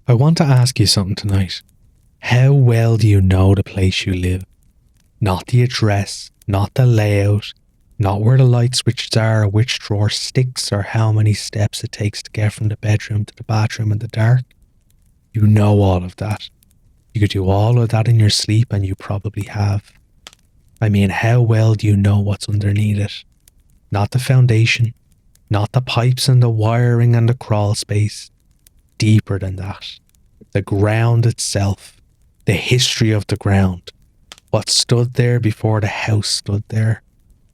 I want to ask you something tonight. How well do you know the place you live? Not the address, not the layout, not where the light switches are or which drawer sticks or how many steps it takes to get from the bedroom to the bathroom in the dark. You know all of that. You could do all of that in your sleep, and you probably have. I mean, how well do you know what's underneath it? Not the foundation, not the pipes and the wiring and the crawl space. Deeper than that. The ground itself. The history of the ground. What stood there before the house stood there.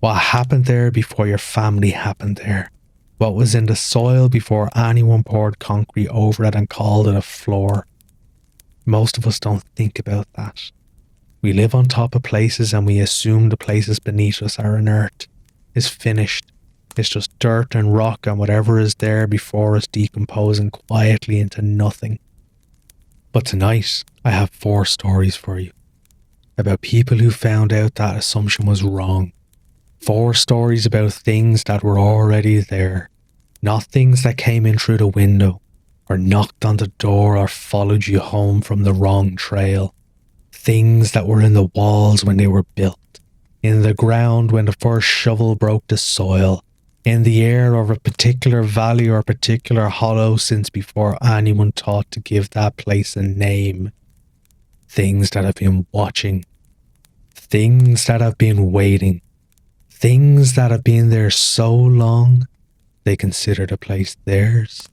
What happened there before your family happened there. What was in the soil before anyone poured concrete over it and called it a floor. Most of us don't think about that. We live on top of places and we assume the places beneath us are inert, is finished. It's just dirt and rock and whatever is there before us decomposing quietly into nothing. But tonight, I have 4 stories for you. About people who found out that assumption was wrong. 4 stories about things that were already there. Not things that came in through the window, or knocked on the door or followed you home from the wrong trail. Things that were in the walls when they were built. In the ground when the first shovel broke the soil. In the air of a particular valley or a particular hollow since before anyone thought to give that place a name. Things that have been watching. Things that have been waiting. Things that have been there so long they consider the place theirs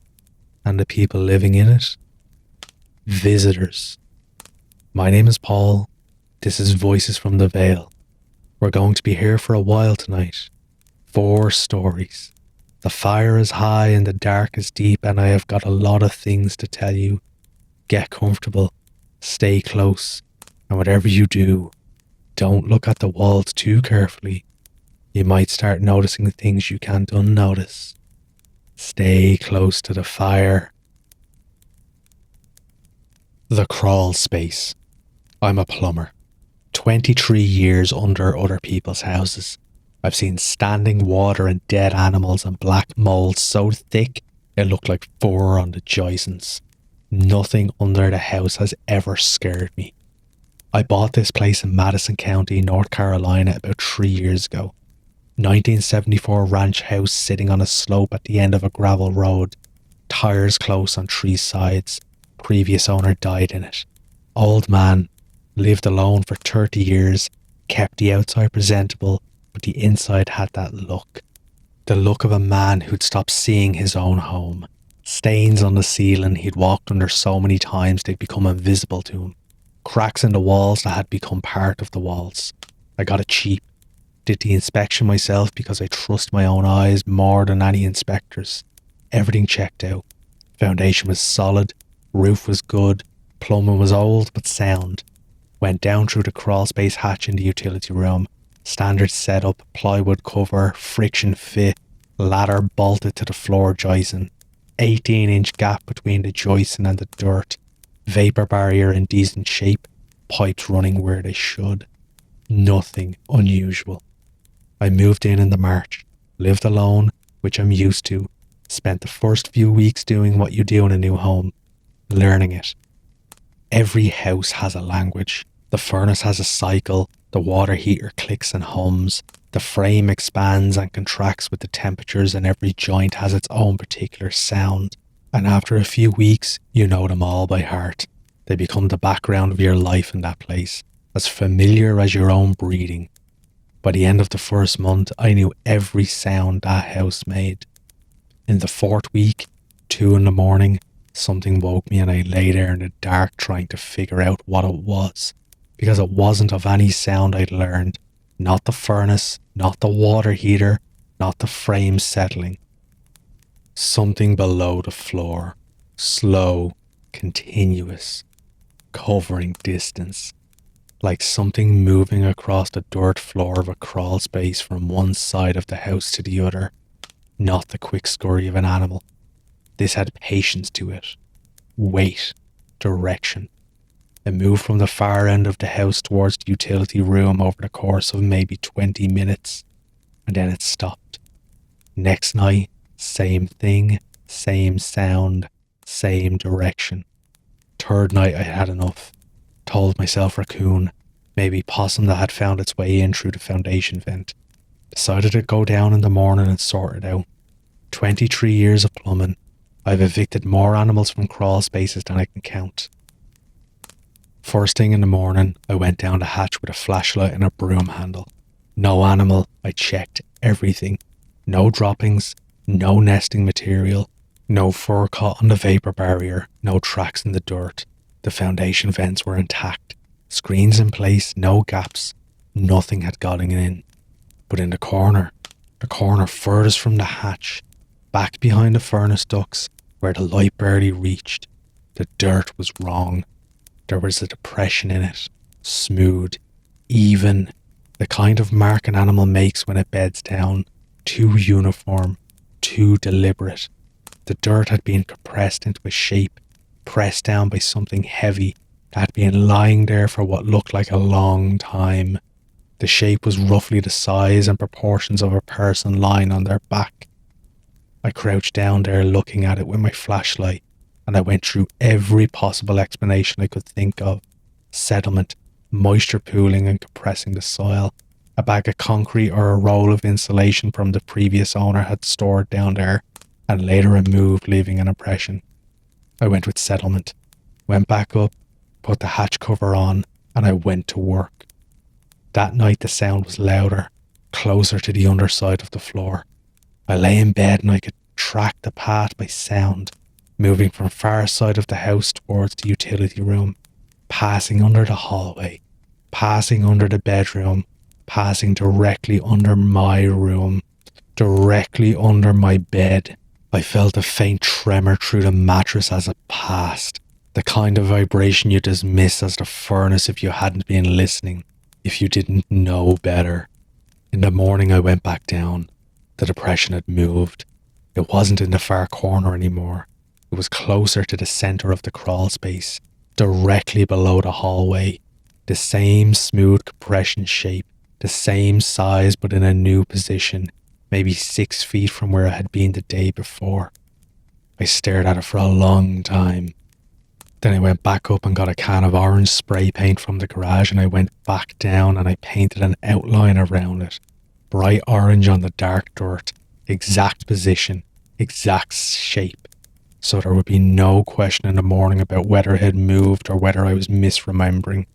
and the people living in it visitors. My name is Paul. This is Voices from the Vale. We're going to be here for a while tonight. 4 stories. The fire is high and the dark is deep, and I have got a lot of things to tell you. Get comfortable, stay close, and whatever you do, don't look at the walls too carefully. You might start noticing things you can't unnotice. Stay close to the fire. The Crawlspace. I'm a plumber. 23 years under other people's houses. I've seen standing water and dead animals and black mold so thick it looked like fur on the joisins. Nothing under the house has ever scared me. I bought this place in Madison County, North Carolina about 3 years ago. 1974 ranch house sitting on a slope at the end of a gravel road. Tires close on 3 sides. Previous owner died in it. Old man, lived alone for 30 years, kept the outside presentable, but the inside had that look. The look of a man who'd stopped seeing his own home. Stains on the ceiling he'd walked under so many times they'd become invisible to him. Cracks in the walls that had become part of the walls. I got it cheap. Did the inspection myself because I trust my own eyes more than any inspectors. Everything checked out. Foundation was solid, roof was good, plumbing was old but sound. Went down through the crawlspace hatch in the utility room. Standard setup, plywood cover, friction fit, ladder bolted to the floor joisting, 18-inch gap between the joisting and the dirt, vapor barrier in decent shape, pipes running where they should. Nothing unusual. I moved in the March, lived alone, which I'm used to, spent the first few weeks doing what you do in a new home, learning it. Every house has a language. The furnace has a cycle, the water heater clicks and hums, the frame expands and contracts with the temperatures, and every joint has its own particular sound. And after a few weeks, you know them all by heart. They become the background of your life in that place, as familiar as your own breathing. By the end of the first month, I knew every sound that house made. In the 4th week, 2 a.m, something woke me and I lay there in the dark trying to figure out what it was. Because it wasn't of any sound I'd learned. Not the furnace, not the water heater, not the frame settling. Something below the floor. Slow, continuous, covering distance. Like something moving across the dirt floor of a crawl space from one side of the house to the other. Not the quick scurry of an animal. This had patience to it. Weight. Direction. It moved from the far end of the house towards the utility room over the course of maybe 20 minutes, and then it stopped. Next night, same thing, same sound, same direction. third night I had enough. Told myself raccoon, maybe possum that had found its way in through the foundation vent. Decided to go down in the morning and sort it out. 23 years of plumbing. I've evicted more animals from crawl spaces than I can count. First thing in the morning, I went down the hatch with a flashlight and a broom handle. No animal, I checked everything. No droppings, no nesting material, no fur caught on the vapor barrier, no tracks in the dirt. The foundation vents were intact. Screens in place, no gaps. Nothing had gotten in. But in the corner furthest from the hatch, back behind the furnace ducts, where the light barely reached, the dirt was wrong. There was a depression in it, smooth, even, the kind of mark an animal makes when it beds down, too uniform, too deliberate. The dirt had been compressed into a shape, pressed down by something heavy that had been lying there for what looked like a long time. The shape was roughly the size and proportions of a person lying on their back. I crouched down there looking at it with my flashlight, and I went through every possible explanation I could think of. Settlement, moisture pooling and compressing the soil, a bag of concrete or a roll of insulation from the previous owner had stored down there and later removed, leaving an impression. I went with settlement, went back up, put the hatch cover on, and I went to work. That night the sound was louder, closer to the underside of the floor. I lay in bed and I could track the path by sound, moving from far side of the house towards the utility room, passing under the hallway, passing under the bedroom, passing directly under my room, directly under my bed. I felt a faint tremor through the mattress as it passed, the kind of vibration you dismiss as the furnace if you hadn't been listening, if you didn't know better. In the morning I went back down. The depression had moved. It wasn't in the far corner anymore. It was closer to the centre of the crawl space, directly below the hallway. The same smooth compression shape, the same size but in a new position, maybe 6 feet from where it had been the day before. I stared at it for a long time. Then I went back up and got a can of orange spray paint from the garage, and I went back down and I painted an outline around it. Bright orange on the dark dirt, exact position, exact shape, so there would be no question in the morning about whether it had moved or whether I was misremembering.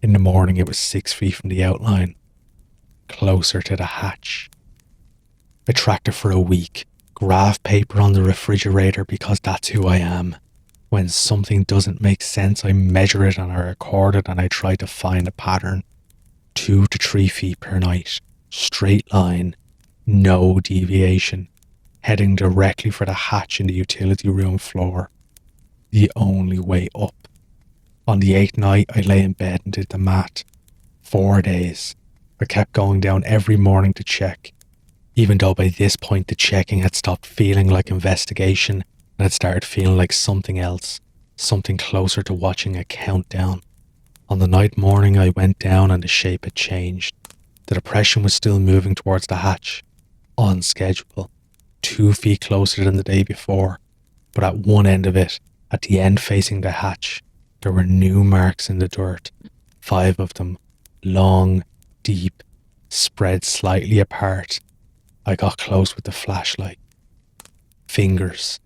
In the morning it was 6 feet from the outline, closer to the hatch. I tracked it for a week, graph paper on the refrigerator because that's who I am. When something doesn't make sense, I measure it and I record it and I try to find a pattern. 2 to 3 feet per night, straight line, no deviation, heading directly for the hatch in the utility room floor. The only way up. On the 8th night, I lay in bed and did the math. 4 days. I kept going down every morning to check, even though by this point the checking had stopped feeling like investigation and had started feeling like something else, something closer to watching a countdown. On the night morning I went down and the shape had changed. The depression was still moving towards the hatch, on schedule, 2 feet closer than the day before, but at one end of it, at the end facing the hatch, there were new marks in the dirt, 5 of them, long, deep, spread slightly apart. I got close with the flashlight. Fingers.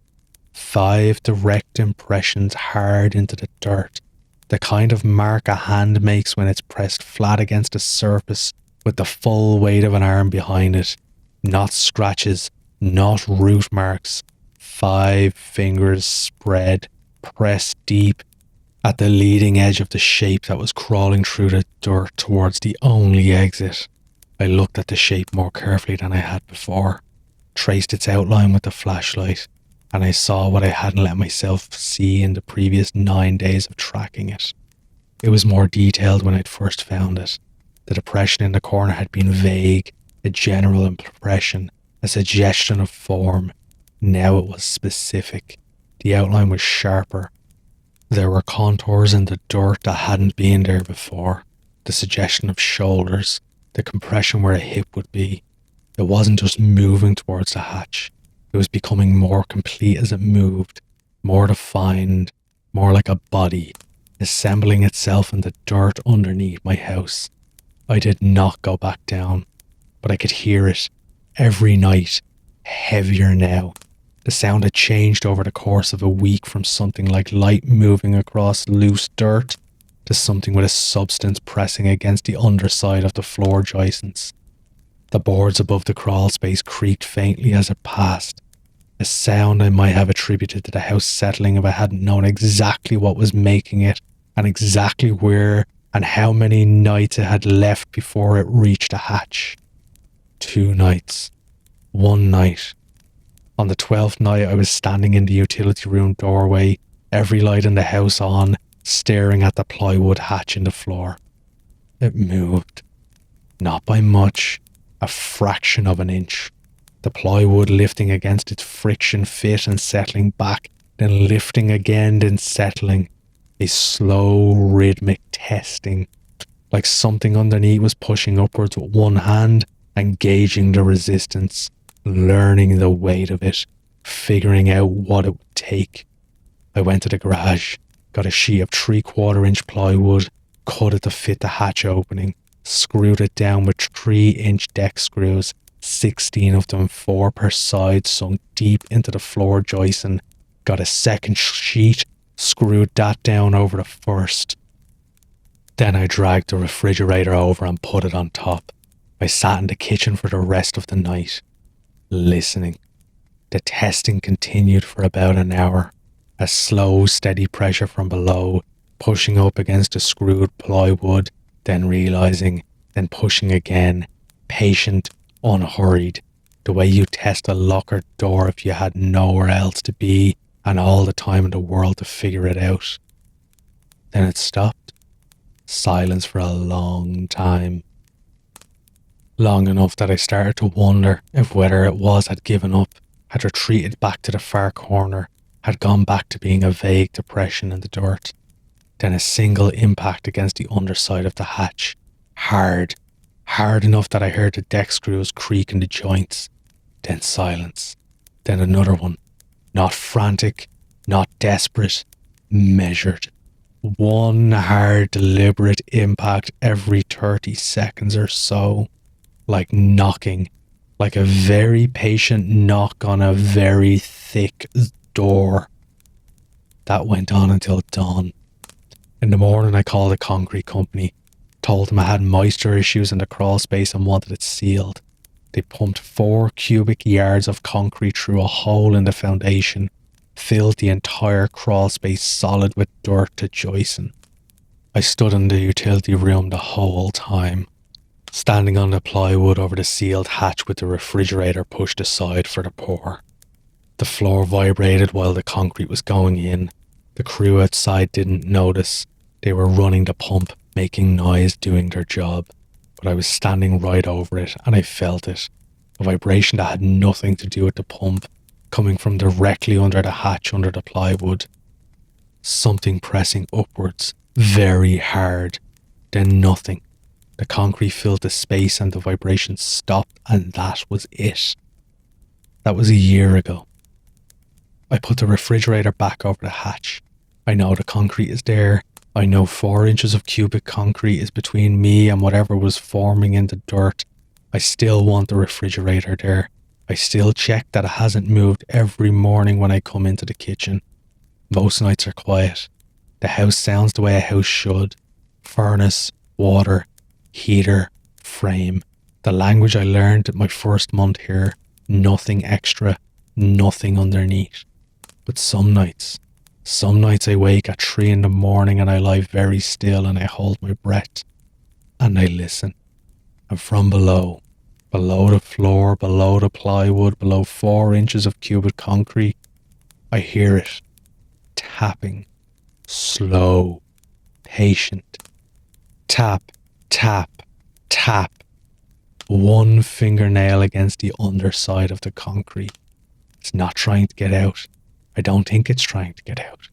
5 direct impressions hard into the dirt, the kind of mark a hand makes when it's pressed flat against a surface with the full weight of an arm behind it. Not scratches, not root marks. 5 fingers spread, pressed deep, at the leading edge of the shape that was crawling through the dirt towards the only exit. I looked at the shape more carefully than I had before, traced its outline with the flashlight, and I saw what I hadn't let myself see in the previous 9 days of tracking it. It was more detailed when I'd first found it. The depression in the corner had been vague, a general impression, a suggestion of form. Now it was specific. The outline was sharper. There were contours in the dirt that hadn't been there before. The suggestion of shoulders, the compression where a hip would be. It wasn't just moving towards the hatch. It was becoming more complete as it moved, more defined, more like a body, assembling itself in the dirt underneath my house. I did not go back down, but I could hear it every night, heavier now. The sound had changed over the course of a week from something like light moving across loose dirt to something with a substance pressing against the underside of the floor joists. The boards above the crawl space creaked faintly as it passed, a sound I might have attributed to the house settling if I hadn't known exactly what was making it and exactly where and how many nights it had left before it reached the hatch. 2 nights. 1 night. On the 12th night, I was standing in the utility room doorway, every light in the house on, staring at the plywood hatch in the floor. It moved. Not by much, a fraction of an inch. The plywood lifting against its friction fit and settling back, then lifting again, then settling. A slow, rhythmic testing, like something underneath was pushing upwards with one hand and gauging the resistance, learning the weight of it, figuring out what it would take. I went to the garage, got a sheet of 3/4-inch plywood, cut it to fit the hatch opening, screwed it down with 3-inch deck screws, 16 of them, 4 per side, sunk deep into the floor joisting, got a second sheet, screwed that down over the first. Then I dragged the refrigerator over and put it on top. I sat in the kitchen for the rest of the night, listening. The testing continued for about an hour, a slow, steady pressure from below, pushing up against the screwed plywood, then realizing, then pushing again, patient, unhurried, the way you test a locker door if you had nowhere else to be and all the time in the world to figure it out. Then it stopped. Silence for a long time. Long enough that I started to wonder if whether it was had given up, had retreated back to the far corner, had gone back to being a vague depression in the dirt. Then a single impact against the underside of the hatch. Hard enough that I heard the deck screws creak in the joints. Then silence. Then another one. Not frantic, not desperate, measured. One hard, deliberate impact every 30 seconds or so. Like knocking, like a very patient knock on a very thick door. That went on until dawn. In the morning I called a concrete company, told them I had moisture issues in the crawl space and wanted it sealed. They pumped 4 cubic yards of concrete through a hole in the foundation, filled the entire crawl space solid with dirt to joisting. I stood in the utility room the whole time, standing on the plywood over the sealed hatch with the refrigerator pushed aside for the pour. The floor vibrated while the concrete was going in. The crew outside didn't notice. They were running the pump, making noise, doing their job. But I was standing right over it and I felt it. A vibration that had nothing to do with the pump, coming from directly under the hatch under the plywood. Something pressing upwards, very hard. Then nothing. The concrete filled the space and the vibration stopped, and that was it. That was a year ago. I put the refrigerator back over the hatch. I know the concrete is there. I know 4 inches of cubic concrete is between me and whatever was forming in the dirt. I still want the refrigerator there. I still check that it hasn't moved every morning when I come into the kitchen. Most nights are quiet. The house sounds the way a house should. Furnace, water, heater, frame. The language I learned at my first month here. Nothing extra, nothing underneath. But some nights I wake at 3 in the morning and I lie very still and I hold my breath and I listen. And from below the floor, below the plywood, below 4 inches of cubic concrete, I hear it tapping, slow, patient. Tap, tap, tap. One fingernail against the underside of the concrete. It's not trying to get out. I don't think it's trying to get out.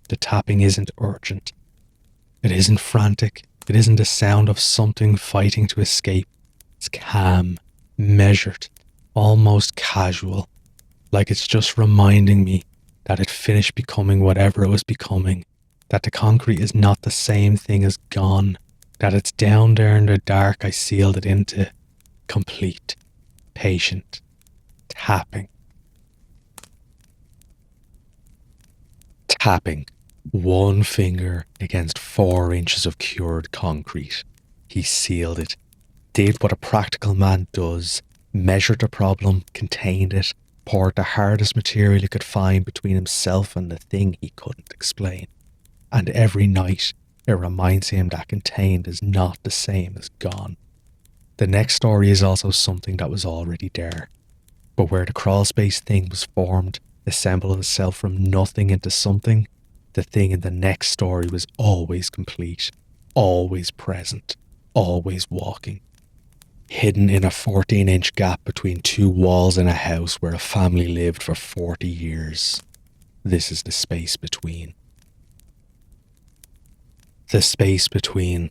The tapping isn't urgent. It isn't frantic. It isn't the sound of something fighting to escape. It's calm, measured, almost casual, like it's just reminding me that it finished becoming whatever it was becoming, that the concrete is not the same thing as gone, that it's down there in the dark I sealed it into, complete, patient, tapping. Tapping, one finger against 4 inches of cured concrete. He sealed it, did what a practical man does, measured the problem, contained it, poured the hardest material he could find between himself and the thing he couldn't explain. And every night it reminds him that contained is not the same as gone. The next story is also something that was already there, but where the Crawlspace thing was formed, assembled itself from nothing into something, the thing in the next story was always complete, always present, always walking. Hidden in a 14-inch gap between 2 walls in a house where a family lived for 40 years. This is the space between. The space between.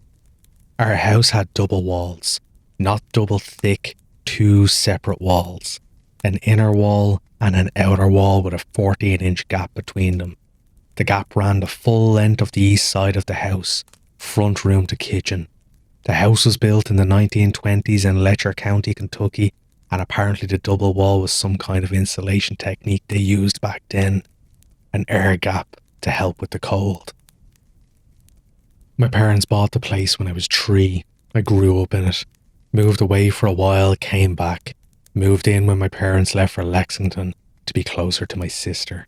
Our house had double walls, not double thick, 2 separate walls. An inner wall and an outer wall with a 14-inch gap between them. The gap ran the full length of the east side of the house, front room to kitchen. The house was built in the 1920s in Letcher County, Kentucky, and apparently the double wall was some kind of insulation technique they used back then. An air gap to help with the cold. My parents bought the place when I was 3. I grew up in it. Moved away for a while, came back. Moved in when my parents left for Lexington to be closer to my sister.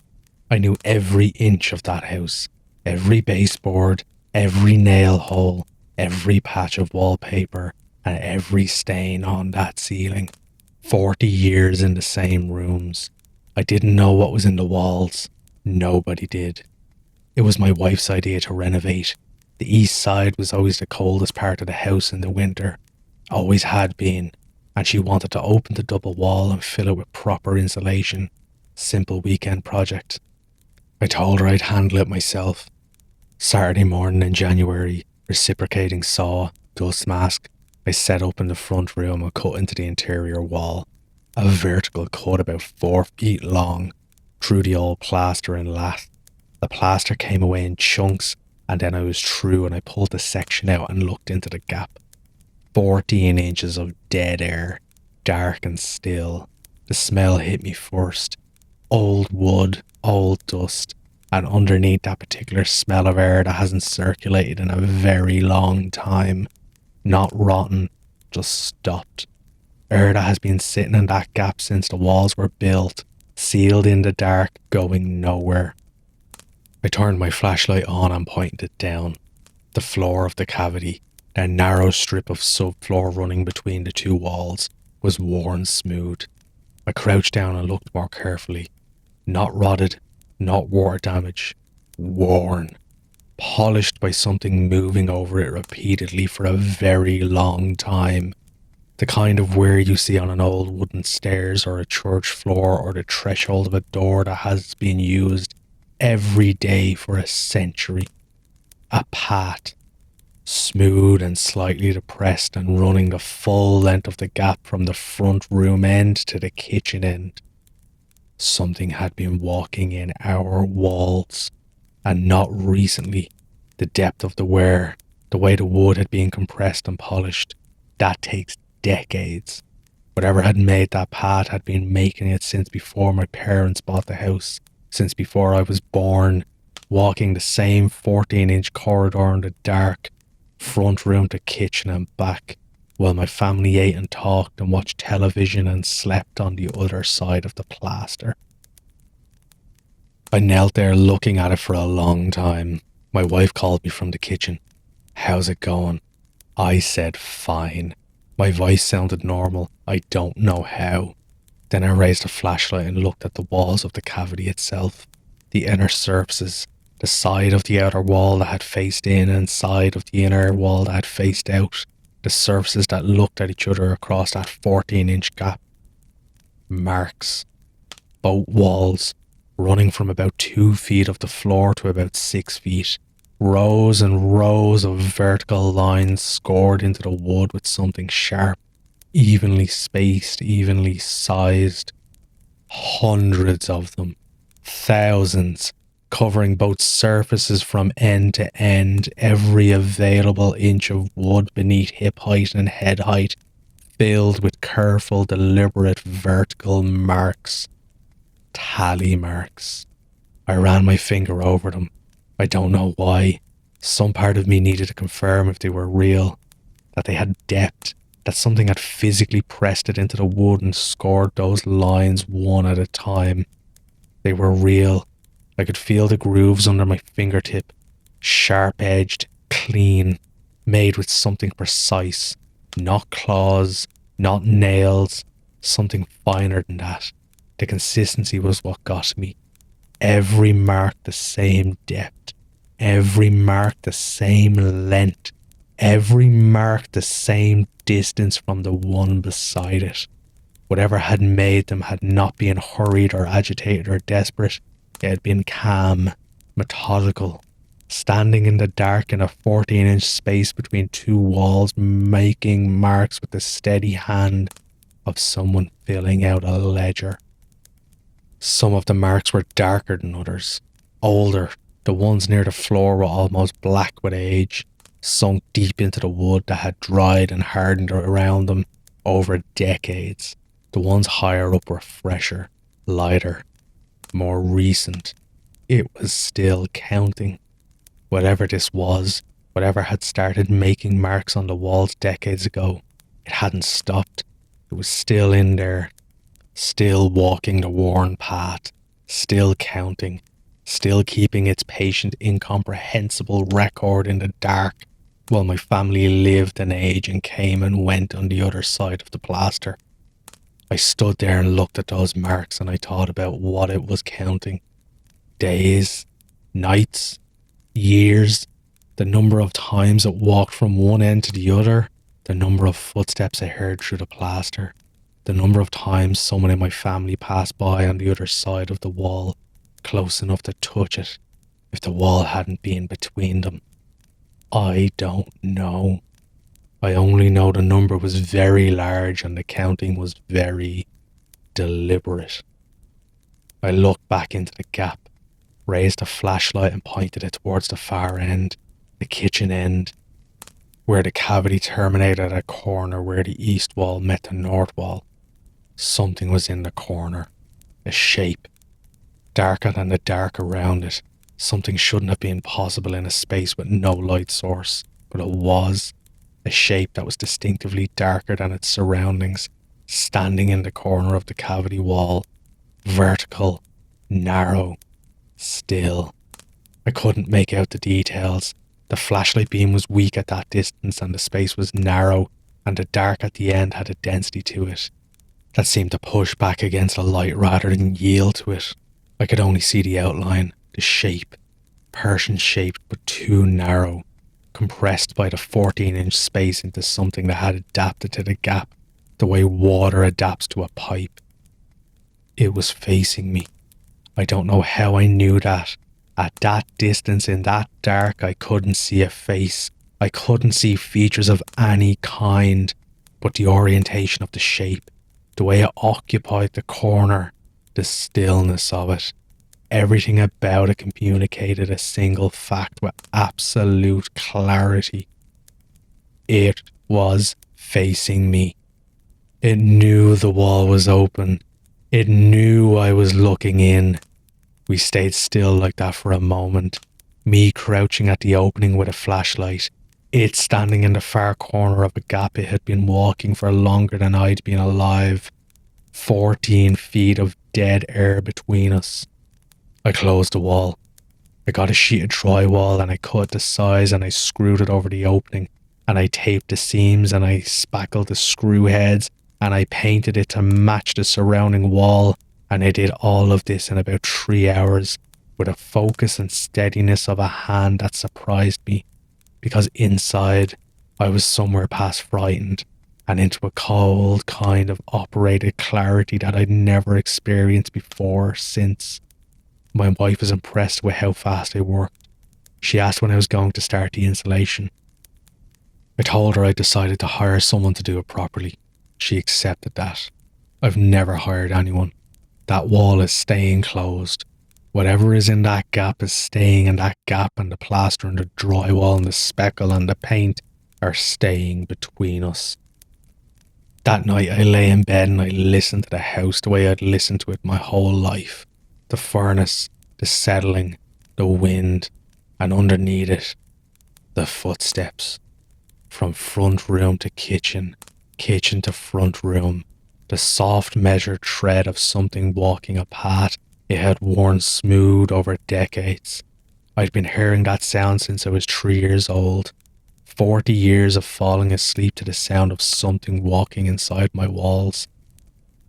I knew every inch of that house, every baseboard, every nail hole, every patch of wallpaper, and every stain on that ceiling. 40 years in the same rooms. I didn't know what was in the walls. Nobody did. It was my wife's idea to renovate. The east side was always the coldest part of the house in the winter. Always had been. And she wanted to open the double wall and fill it with proper insulation. Simple weekend project. I told her I'd handle it myself. Saturday morning in January, reciprocating saw, dust mask, I set up in the front room and cut into the interior wall. A vertical cut about 4 feet long, through the old plaster and lath. The plaster came away in chunks, and then I was through and I pulled the section out and looked into the gap. 14 inches of dead air, dark and still. The smell hit me first. Old wood, old dust, and underneath that particular smell of air that hasn't circulated in a very long time. Not rotten, just stopped. Air that has been sitting in that gap since the walls were built, sealed in the dark, going nowhere. I turned my flashlight on and pointed it down. The floor of the cavity, a narrow strip of subfloor running between the 2 walls, was worn smooth. I crouched down and looked more carefully. Not rotted, not water damage. Worn. Polished by something moving over it repeatedly for a very long time. The kind of wear you see on an old wooden stairs or a church floor or the threshold of a door that has been used every day for a century. A path. Smooth and slightly depressed and running the full length of the gap from the front room end to the kitchen end. Something had been walking in our walls, and not recently. The depth of the wear, the way the wood had been compressed and polished, that takes decades. Whatever had made that path had been making it since before my parents bought the house, since before I was born, walking the same 14-inch corridor in the dark, front room to kitchen and back, while my family ate and talked and watched television and slept on the other side of the plaster. I knelt there looking at it for a long time. My wife called me from the kitchen. "How's it going?" I said fine. My voice sounded normal. I don't know how. Then I raised a flashlight and looked at the walls of the cavity itself, the inner surfaces, the side of the outer wall that had faced in and side of the inner wall that had faced out, the surfaces that looked at each other across that 14-inch gap. Marks. Both walls, running from about 2 feet of the floor to about 6 feet. Rows and rows of vertical lines scored into the wood with something sharp, evenly spaced, evenly sized. Hundreds of them. Thousands, covering both surfaces from end to end, every available inch of wood beneath hip height and head height, filled with careful, deliberate vertical marks. Tally marks. I ran my finger over them. I don't know why. Some part of me needed to confirm if they were real, that they had depth, that something had physically pressed it into the wood and scored those lines one at a time. They were real. I could feel the grooves under my fingertip, sharp-edged, clean, made with something precise, not claws, not nails, something finer than that. The consistency was what got me. Every mark the same depth, every mark the same length, every mark the same distance from the one beside it. Whatever had made them had not been hurried or agitated or desperate. It had been calm, methodical, standing in the dark in a 14-inch space between two walls, making marks with the steady hand of someone filling out a ledger. Some of the marks were darker than others, older. The ones near the floor were almost black with age, sunk deep into the wood that had dried and hardened around them over decades. The ones higher up were fresher, lighter, more recent. It was still counting. Whatever this was, whatever had started making marks on the walls decades ago, it hadn't stopped. It was still in there, still walking the worn path, still counting, still keeping its patient, incomprehensible record in the dark, while my family lived and aged and came and went on the other side of the plaster. I stood there and looked at those marks, and I thought about what it was counting. Days, nights, years, the number of times it walked from one end to the other, the number of footsteps I heard through the plaster, the number of times someone in my family passed by on the other side of the wall, close enough to touch it, if the wall hadn't been between them. I don't know. I only know the number was very large and the counting was very deliberate. I looked back into the gap, raised a flashlight and pointed it towards the far end, the kitchen end, where the cavity terminated at a corner where the east wall met the north wall. Something was in the corner, a shape, darker than the dark around it. Something shouldn't have been possible in a space with no light source, but it was. A shape that was distinctively darker than its surroundings, standing in the corner of the cavity wall, vertical, narrow, still. I couldn't make out the details. The flashlight beam was weak at that distance and the space was narrow, and the dark at the end had a density to it that seemed to push back against the light rather than yield to it. I could only see the outline, the shape, Persian-shaped but too narrow, compressed by the 14-inch space into something that had adapted to the gap, the way water adapts to a pipe. It was facing me. I don't know how I knew that. At that distance, in that dark, I couldn't see a face. I couldn't see features of any kind, but the orientation of the shape, the way it occupied the corner, the stillness of it. Everything about it communicated a single fact with absolute clarity. It was facing me. It knew the wall was open. It knew I was looking in. We stayed still like that for a moment, me crouching at the opening with a flashlight, it standing in the far corner of a gap it had been walking for longer than I'd been alive. 14 feet of dead air between us. I closed the wall. I got a sheet of drywall and I cut the size and I screwed it over the opening, and I taped the seams and I spackled the screw heads and I painted it to match the surrounding wall, and I did all of this in about 3 hours with a focus and steadiness of a hand that surprised me, because inside I was somewhere past frightened and into a cold kind of operated clarity that I'd never experienced before or since. My wife was impressed with how fast I worked. She asked when I was going to start the installation. I told her I decided to hire someone to do it properly. She accepted that. I've never hired anyone. That wall is staying closed. Whatever is in that gap is staying in that gap, and the plaster and the drywall and the speckle and the paint are staying between us. That night I lay in bed and I listened to the house the way I'd listened to it my whole life. The furnace, the settling, the wind, and underneath it, the footsteps. From front room to kitchen, kitchen to front room, the soft measured tread of something walking a path it had worn smooth over decades. I'd been hearing that sound since I was 3 years old. 40 years of falling asleep to the sound of something walking inside my walls.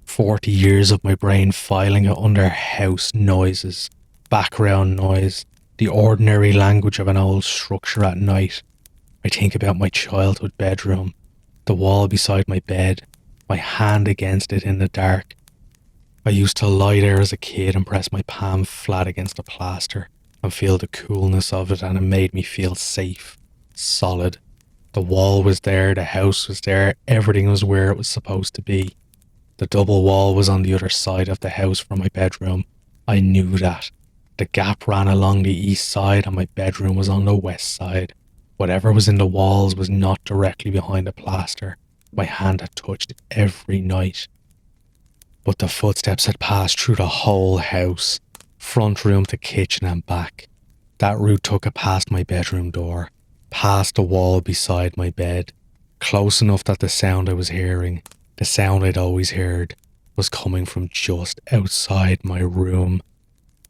40 years of my brain filing it under house noises, background noise, the ordinary language of an old structure at night. I think about my childhood bedroom, the wall beside my bed, my hand against it in the dark. I used to lie there as a kid and press my palm flat against the plaster and feel the coolness of it, and it made me feel safe, solid. The wall was there, the house was there, everything was where it was supposed to be. The double wall was on the other side of the house from my bedroom. I knew that. The gap ran along the east side and my bedroom was on the west side. Whatever was in the walls was not directly behind the plaster. My hand had touched it every night. But the footsteps had passed through the whole house, front room to kitchen and back. That route took it past my bedroom door, past the wall beside my bed, close enough that the sound I was hearing, the sound I'd always heard, was coming from just outside my room.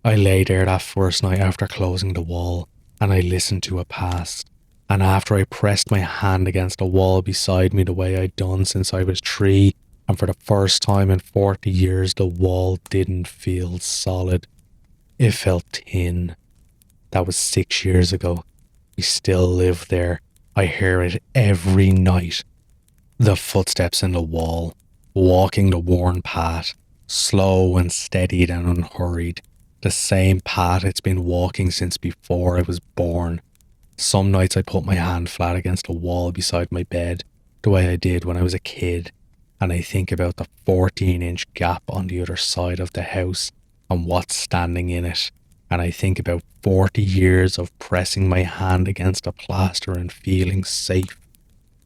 I lay there that first night after closing the wall, and I listened to it pass. And after I pressed my hand against the wall beside me the way I'd done since I was 3, and for the first time in 40 years the wall didn't feel solid. It felt thin. That was 6 years ago. We still live there. I hear it every night. The footsteps in the wall, walking the worn path, slow and steadied and unhurried. The same path it's been walking since before I was born. Some nights I put my hand flat against the wall beside my bed, the way I did when I was a kid, and I think about the 14-inch gap on the other side of the house and what's standing in it, and I think about 40 years of pressing my hand against the plaster and feeling safe,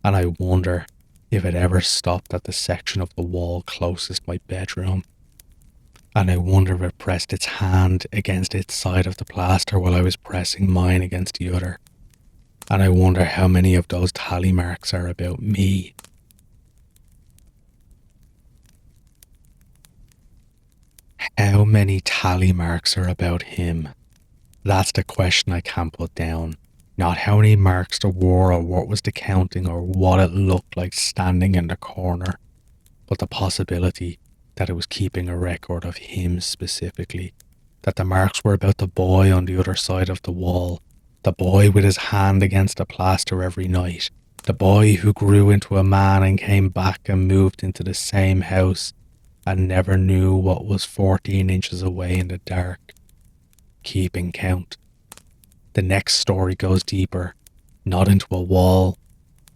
and I wonder if it ever stopped at the section of the wall closest my bedroom. And I wonder if it pressed its hand against its side of the plaster while I was pressing mine against the other. And I wonder how many of those tally marks are about me. How many tally marks are about him? That's the question I can't put down. Not how many marks there were or what was the counting or what it looked like standing in the corner, but the possibility that it was keeping a record of him specifically, that the marks were about the boy on the other side of the wall, the boy with his hand against the plaster every night, the boy who grew into a man and came back and moved into the same house and never knew what was 14 inches away in the dark, keeping count. The next story goes deeper, not into a wall,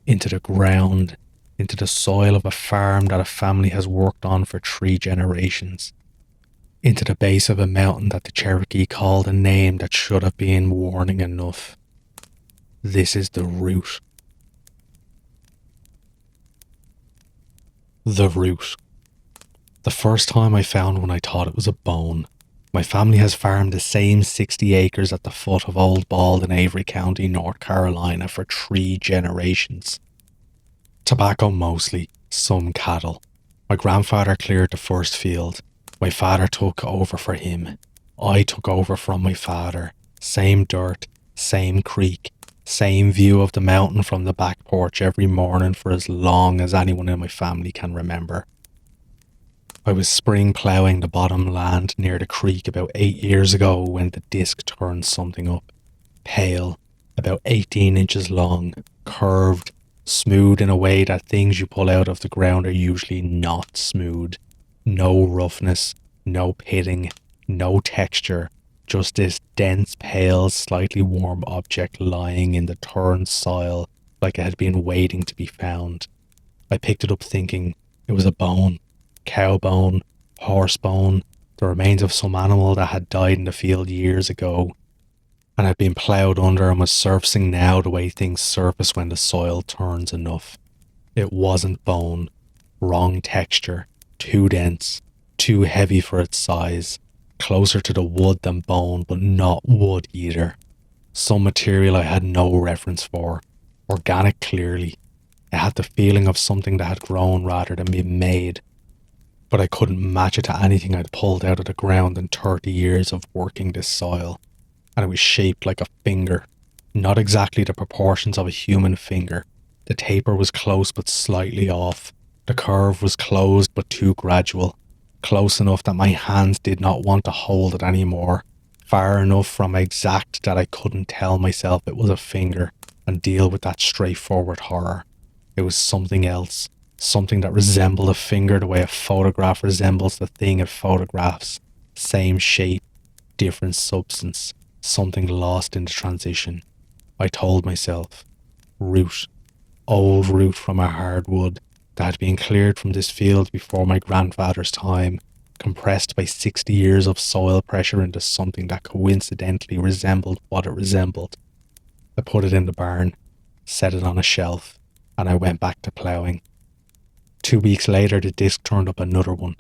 into the ground, into the soil of a farm that a family has worked on for 3 generations, into the base of a mountain that the Cherokee called a name that should have been warning enough. This is the root. The root. The first time I found one I thought it was a bone. My family has farmed the same 60 acres at the foot of Old Bald in Avery County, North Carolina for 3 generations. Tobacco mostly, some cattle. My grandfather cleared the first field. My father took over for him. I took over from my father. Same dirt, same creek, same view of the mountain from the back porch every morning for as long as anyone in my family can remember. I was spring ploughing the bottom land near the creek about 8 years ago when the disc turned something up. Pale, about 18 inches long, curved, smooth in a way that things you pull out of the ground are usually not smooth. No roughness, no pitting, no texture, just this dense, pale, slightly warm object lying in the turned soil like it had been waiting to be found. I picked it up thinking it was a bone. Cow bone, horse bone, the remains of some animal that had died in the field years ago and had been ploughed under and was surfacing now the way things surface when the soil turns enough. It wasn't bone, wrong texture, too dense, too heavy for its size, closer to the wood than bone, but not wood either. Some material I had no reference for, organic clearly. It had the feeling of something that had grown rather than been made, but I couldn't match it to anything I'd pulled out of the ground in 30 years of working this soil. And it was shaped like a finger, not exactly the proportions of a human finger. The taper was close but slightly off. The curve was closed but too gradual, close enough that my hands did not want to hold it anymore, far enough from exact that I couldn't tell myself it was a finger and deal with that straightforward horror. It was something else, something that resembled a finger the way a photograph resembles the thing it photographs. Same shape, different substance, something lost in the transition. I told myself, root, old root from a hardwood that had been cleared from this field before my grandfather's time, compressed by 60 years of soil pressure into something that coincidentally resembled what it resembled. I put it in the barn, set it on a shelf, and I went back to ploughing. 2 weeks later, the disc turned up another one.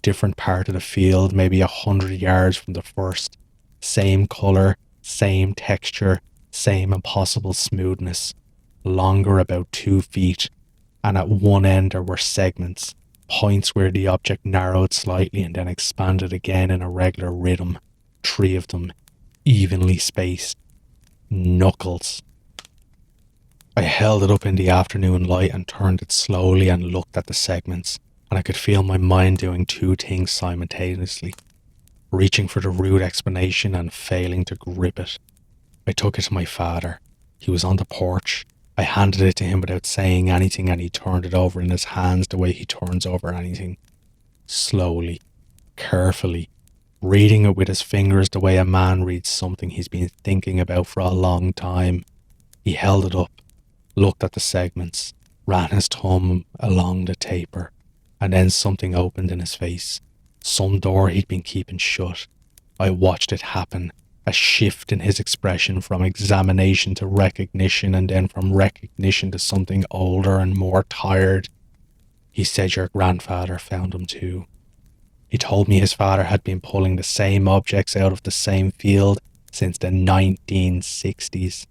Different part of the field, maybe 100 yards from the first. Same colour, same texture, same impossible smoothness. Longer about 2 feet, and at one end there were segments, points where the object narrowed slightly and then expanded again in a regular rhythm. 3 of them, evenly spaced. Knuckles. I held it up in the afternoon light and turned it slowly and looked at the segments, and I could feel my mind doing 2 things simultaneously, reaching for the rude explanation and failing to grip it. I took it to my father. He was on the porch. I handed it to him without saying anything, and he turned it over in his hands the way he turns over anything. Slowly, carefully, reading it with his fingers the way a man reads something he's been thinking about for a long time. He held it up, looked at the segments, ran his thumb along the taper, and then something opened in his face. Some door he'd been keeping shut. I watched it happen, a shift in his expression from examination to recognition, and then from recognition to something older and more tired. He said your grandfather found him too. He told me his father had been pulling the same objects out of the same field since the 1960s.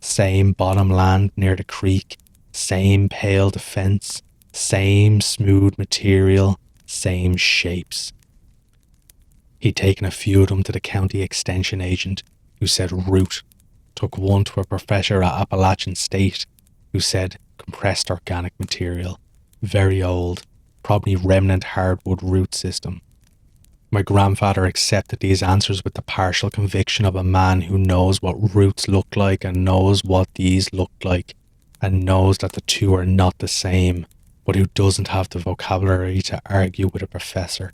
Same bottom land near the creek, same pale defence, same smooth material, same shapes. He'd taken a few of them to the county extension agent, who said root, took one to a professor at Appalachian State, who said compressed organic material, very old, probably remnant hardwood root system. My grandfather accepted these answers with the partial conviction of a man who knows what roots look like and knows what these looked like, and knows that the two are not the same, but who doesn't have the vocabulary to argue with a professor.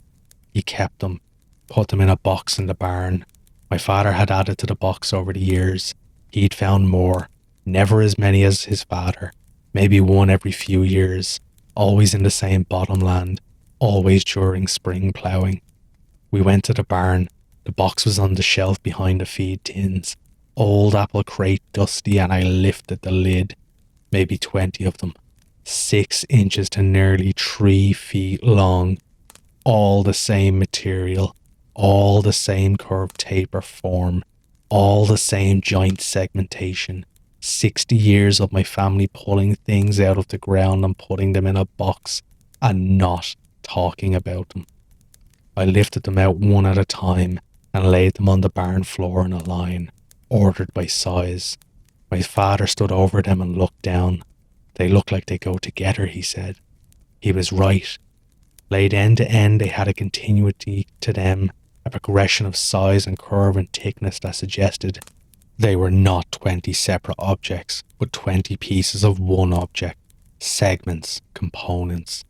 He kept them, put them in a box in the barn. My father had added to the box over the years. He'd found more, never as many as his father, maybe one every few years, always in the same bottomland, always during spring ploughing. We went to the barn. The box was on the shelf behind the feed tins. Old apple crate, dusty, and I lifted the lid. Maybe 20 of them. 6 inches to nearly 3 feet long. All the same material. All the same curved taper form. All the same joint segmentation. 60 years of my family pulling things out of the ground and putting them in a box and not talking about them. I lifted them out one at a time and laid them on the barn floor in a line, ordered by size. My father stood over them and looked down. They look like they go together, he said. He was right. Laid end to end, they had a continuity to them, a progression of size and curve and thickness that suggested they were not 20 separate objects, but 20 pieces of one object, segments, components.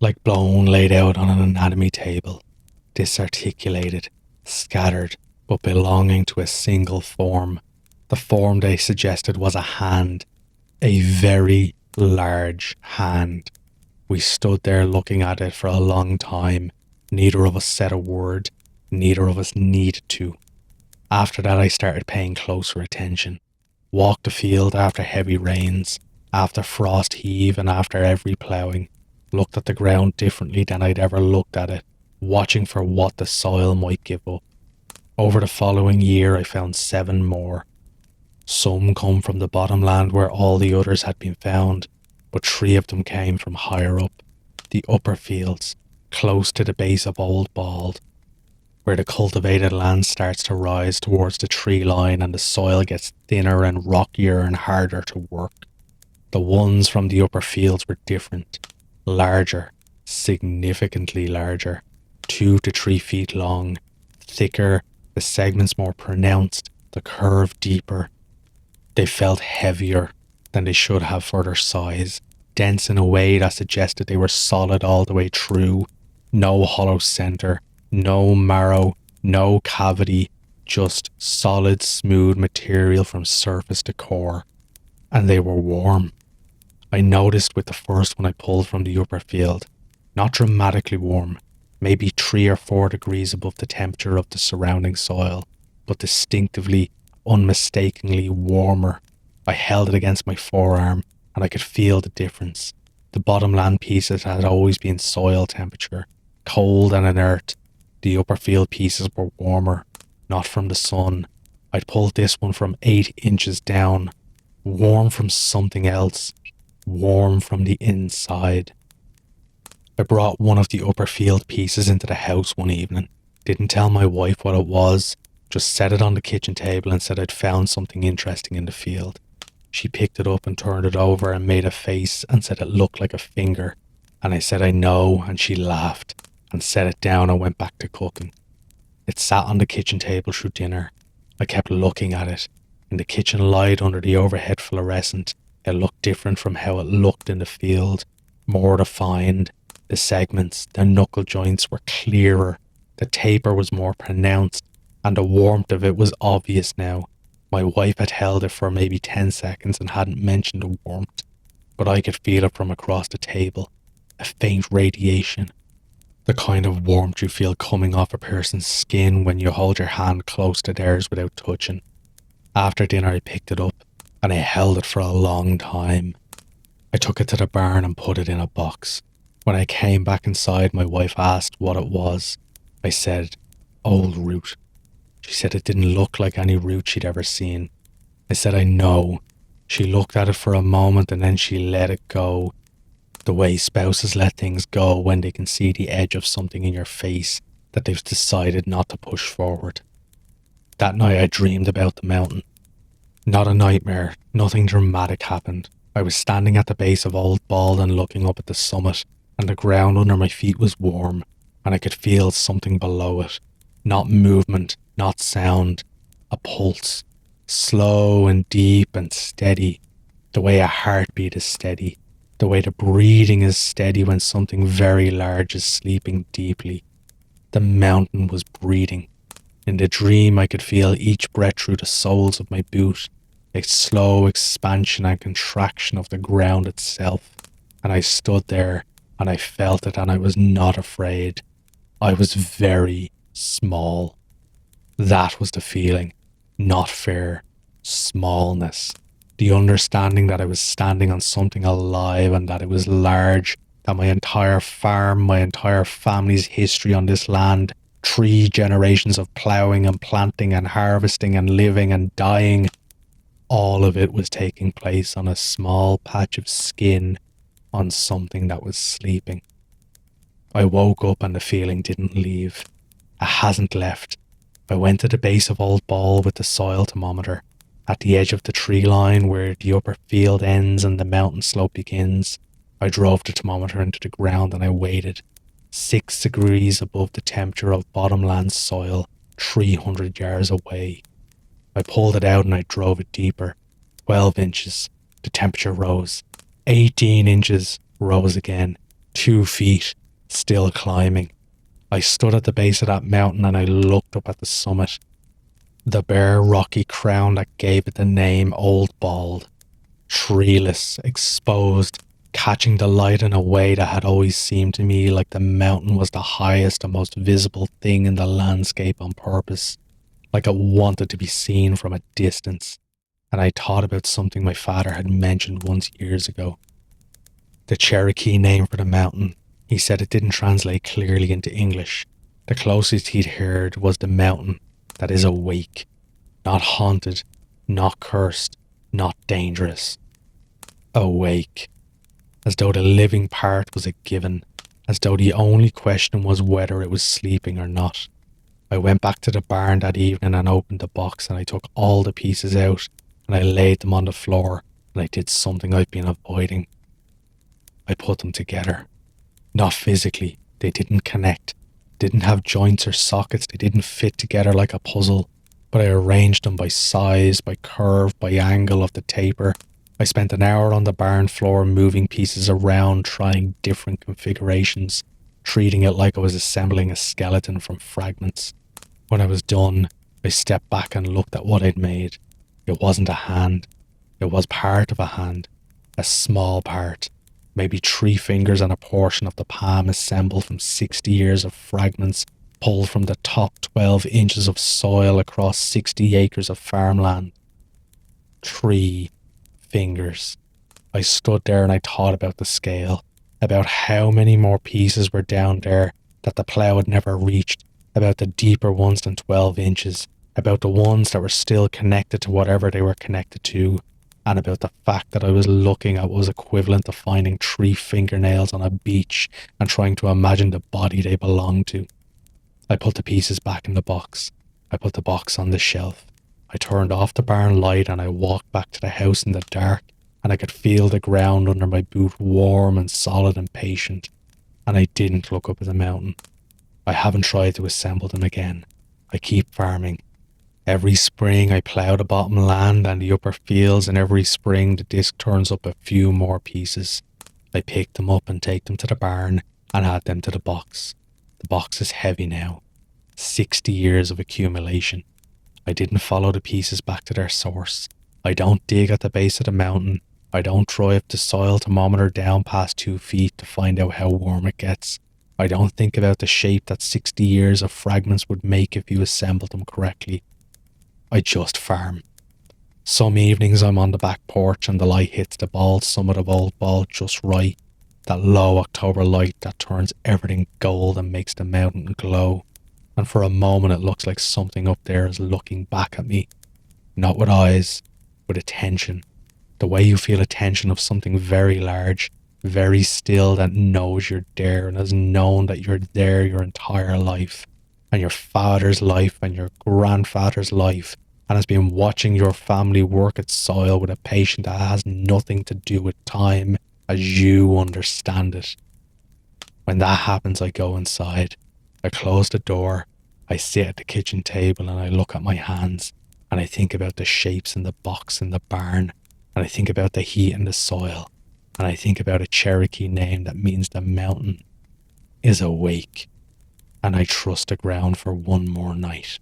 Like bone laid out on an anatomy table, disarticulated, scattered, but belonging to a single form. The form they suggested was a hand, a very large hand. We stood there looking at it for a long time, Neither of us said a word. Neither of us needed to. After that, I started paying closer attention. Walked the field after heavy rains, after frost heave and after every ploughing. Looked at the ground differently than I'd ever looked at it, watching for what the soil might give up. Over the following year, I found 7 more. Some come from the bottomland where all the others had been found, but 3 of them came from higher up, the upper fields, close to the base of Old Bald, where the cultivated land starts to rise towards the tree line and the soil gets thinner and rockier and harder to work. The ones from the upper fields were different, larger, significantly larger, 2 to 3 feet long, thicker, the segments more pronounced, the curve deeper. They felt heavier than they should have for their size, dense in a way that suggested they were solid all the way through, no hollow center, no marrow, no cavity, just solid, smooth material from surface to core. And they were warm. I noticed with the first one I pulled from the upper field, not dramatically warm, maybe 3 or 4 degrees above the temperature of the surrounding soil, but distinctively, unmistakably warmer. I held it against my forearm, and I could feel the difference. The bottomland pieces had always been soil temperature, cold and inert. The upper field pieces were warmer, not from the sun. I'd pulled this one from 8 inches down, warm from something else, warm from the inside. I brought one of the upper field pieces into the house one evening, didn't tell my wife what it was, just set it on the kitchen table and said I'd found something interesting in the field. She picked it up and turned it over and made a face and said it looked like a finger, and I said I know, and she laughed and set it down and went back to cooking. It sat on the kitchen table through dinner. I kept looking at it. In the kitchen light under the overhead fluorescent, it looked different from how it looked in the field, more defined. The segments, the knuckle joints were clearer, the taper was more pronounced, and the warmth of it was obvious now. My wife had held it for maybe 10 seconds and hadn't mentioned the warmth, but I could feel it from across the table, a faint radiation. The kind of warmth you feel coming off a person's skin when you hold your hand close to theirs without touching. After dinner I picked it up, and I held it for a long time. I took it to the barn and put it in a box. When I came back inside, my wife asked what it was. I said, old root. She said it didn't look like any root she'd ever seen. I said, I know. She looked at it for a moment and then she let it go. The way spouses let things go when they can see the edge of something in your face that they've decided not to push forward. That night I dreamed about the mountain. Not a nightmare, nothing dramatic happened. I was standing at the base of Old Bald and looking up at the summit, and the ground under my feet was warm, and I could feel something below it. Not movement, not sound, a pulse, slow and deep and steady, the way a heartbeat is steady, the way the breathing is steady when something very large is sleeping deeply. The mountain was breathing. In the dream I could feel each breath through the soles of my boot, a slow expansion and contraction of the ground itself, and I stood there and I felt it and I was not afraid. I was very small. That was the feeling, not fear, smallness. The understanding that I was standing on something alive and that it was large, that my entire farm, my entire family's history on this land, 3 generations of ploughing and planting and harvesting and living and dying, all of it was taking place on a small patch of skin on something that was sleeping. I woke up and the feeling didn't leave. It hasn't left. I went to the base of Old Ball with the soil thermometer, at the edge of the tree line where the upper field ends and the mountain slope begins. I drove the thermometer into the ground and I waited, 6 degrees above the temperature of bottomland soil, 300 yards away. I pulled it out and I drove it deeper. 12 inches. The temperature rose. 18 inches. Rose again. 2 feet. Still climbing. I stood at the base of that mountain and I looked up at the summit. The bare rocky crown that gave it the name Old Bald. Treeless, exposed, catching the light in a way that had always seemed to me like the mountain was the highest and most visible thing in the landscape on purpose, like it wanted to be seen from a distance. And I thought about something my father had mentioned once years ago. The Cherokee name for the mountain. He said it didn't translate clearly into English. The closest he'd heard was the mountain that is awake, not haunted, not cursed, not dangerous. Awake. As though the living part was a given, as though the only question was whether it was sleeping or not. I went back to the barn that evening and opened the box, and I took all the pieces out and I laid them on the floor, and I did something I've been avoiding. I put them together. Not physically. They didn't connect. Didn't have joints or sockets. They didn't fit together like a puzzle. But I arranged them by size, by curve, by angle of the taper. I spent an hour on the barn floor moving pieces around, trying different configurations, treating it like I was assembling a skeleton from fragments. When I was done, I stepped back and looked at what I'd made. It wasn't a hand. It was part of a hand. A small part. Maybe 3 fingers and a portion of the palm assembled from 60 years of fragments pulled from the top 12 inches of soil across 60 acres of farmland. 3 fingers. I stood there and I thought about the scale, about how many more pieces were down there that the plough had never reached, about the deeper ones than 12 inches, about the ones that were still connected to whatever they were connected to, and about the fact that I was looking at what was equivalent to finding 3 fingernails on a beach and trying to imagine the body they belonged to. I put the pieces back in the box. I put the box on the shelf. I turned off the barn light and I walked back to the house in the dark, and I could feel the ground under my boot warm and solid and patient, and I didn't look up at the mountain. I haven't tried to assemble them again. I keep farming. Every spring I plough the bottom land and the upper fields, and every spring the disc turns up a few more pieces. I pick them up and take them to the barn and add them to the box. The box is heavy now. 60 years of accumulation. I didn't follow the pieces back to their source. I don't dig at the base of the mountain. I don't drive the soil thermometer down past 2 feet to find out how warm it gets. I don't think about the shape that 60 years of fragments would make if you assembled them correctly. I just farm. Some evenings I'm on the back porch and the light hits the bald summit of Old Bald just right. That low October light that turns everything gold and makes the mountain glow. And for a moment it looks like something up there is looking back at me. Not with eyes, with attention. The way you feel attention of something very large, very still, that knows you're there and has known that you're there your entire life, and your father's life and your grandfather's life, and has been watching your family work at soil with a patience that has nothing to do with time as you understand it. When that happens, I go inside. I close the door. I sit at the kitchen table and I look at my hands, and I think about the shapes in the box in the barn, and I think about the heat in the soil, and I think about a Cherokee name that means the mountain is awake, and I trust the ground for one more night.